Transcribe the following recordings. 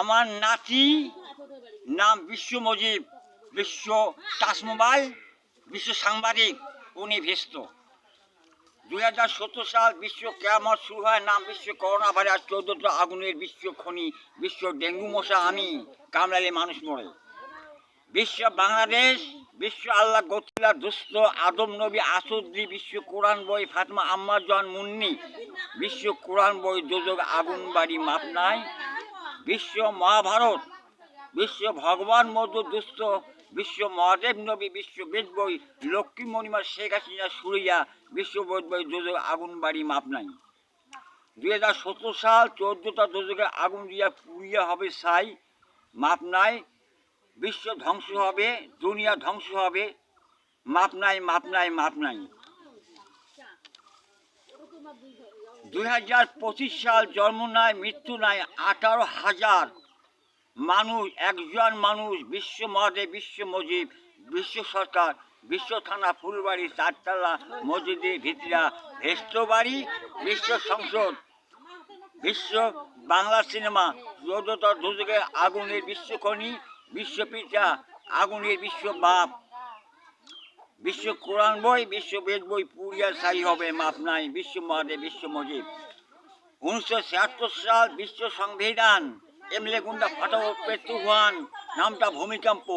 আমার নাতি নাম বিশ্ব মজিব, বিশ্ব টাচ মোবাইল, বিশ্ব সাংবাদিক, উনি ভেস্ত। 2017 সাল বিশ্ব কেয়ামত শুরু হয়, নাম বিশ্ব করোনা ভাইরাস, 14টা আগুনের বিশ্ব খনি, বিশ্ব ডেঙ্গু মশা আমি কামড়ালে মানুষ মরে। বিশ্ব বাংলাদেশ, বিশ্ব আল্লাহ গতিলা দুস্থ আদম নবী আসুদ্দি, বিশ্ব কোরআন বই ফাতেমা আম্মা জন মুন্নি, বিশ্ব কোরআন বই দোজক আগুন বাড়ি মাপ নাই, বিশ্ব মহাভারত, বিশ্ব ভগবান মধু দুস্থ, বিশ্ব মহাদেব নবী, বিশ্ব বেদ বই লক্ষ্মী মণিমা শেখ হাসিনা সুরিয়া, বিশ্ব বেদ বই দোজক আগুন বাড়ি মাপ নাই। 2017 সাল 14টা দোজকের আগুন দিয়া পুড়িয়া হবে ছাই, মাপ নাই। বিশ্ব ধ্বংস হবে, দুনিয়া ধ্বংস হবে, মাপ নাই, মাপ নাই, মাপ নাই। 2025 সাল জন্ম নাই, মৃত্যু নাই, 18,000 মানুষ, একজন মানুষ, বিশ্ব মহাদেব, বিশ্ব মজিব, বিশ্ব সরকার, বিশ্ব থানা ফুলবাড়ি, 4তলা মসজিদে ভিতরা ভেস্ত বাড়ি, বিশ্ব সংসদ, বিশ্ব বাংলা সিনেমা, 14টা দোজকের আগুনের বিশ্ব খনি, বিশ্ব পিতা আগুনের বিশ্ব বাপ, বিশ্ব কোরআন বই, বিশ্ব বেদ বই পুরিয়া ছাই হবে, মাপ নাই। বিশ্ব মহাদেব, বিশ্ব মজিব। 1976 সাল বিশ্ব সংবিধান, এমএলএ গুন্ডা ফাটাও তুফান, নামটা ভূমিকম্প,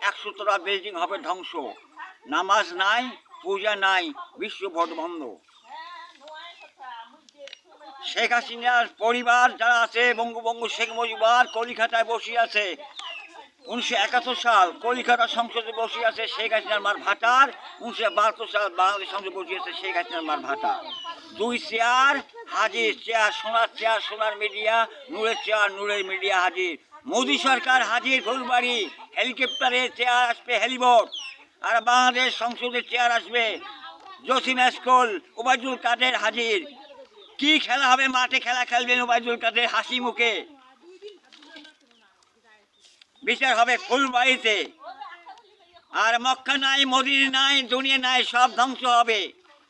100তলা বিল্ডিং হবে ধ্বংস, নামাজ নাই, পূজা নাই, বিশ্ব ভোট বন্ধ। শেখ হাসিনার পরিবার যারা আছে, বঙ্গবন্ধু শেখ মুজিবুর কলিকাতায় বসে আছে। 1971 সাল কলিকাতা সংসদে বসে আছে শেখ হাসিনার মার ভাটার। 1972 সাল বাংলাদেশ সংসদে বসে আছে শেখ হাসিনার মার ভাটা। 2 চেয়ার হাজির, চেয়ার সোনার মিডিয়া, নূরের চেয়ার নূরের মিডিয়া হাজির। মোদী সরকার হাজির ফুলবাড়ি, হেলিকপ্টারে চেয়ার আসবে হেলিবোট, আর বাংলাদেশ সংসদের চেয়ার আসবে জসিম স্কুল, ওবায়দুল কাদের হাজির। কি খেলা হবে, মাঠে খেলা খেলবেন ওবায়দুল কাদের হাসি মুখে। বিচার হবে ফুলবাড়িতে। আর মক্কা নাই, মদিনা নাই, দুনিয়া নাই, সব ধ্বংস হবে।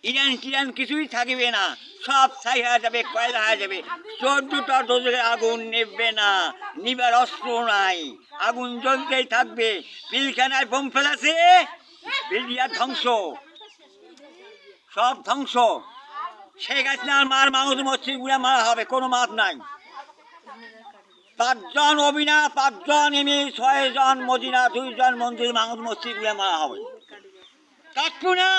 ইরান কিছুই থাকবে না, সব ছাই হয়ে যাবে, কয়লা হয়ে যাবে। 14টা দোজকের আগুন নেবে না, নিবার অস্ত্র নাই, আগুন জ্বলতেই থাকবে। পিলখানায় বোম ফেলাছে, বিলিয়ার ধ্বংস, সব ধ্বংস। শেখ হাসিনার মার মাহমুদ মসজিদ গুলা মারা হবে, কোনো মাপ নাই। 5 জন অবিনা, 5 জন এমনি, 6 জন মদিনা, 2 জন মন্দির মাহমুদ মসজিদ গুলা মারা হবে। কাটবো না।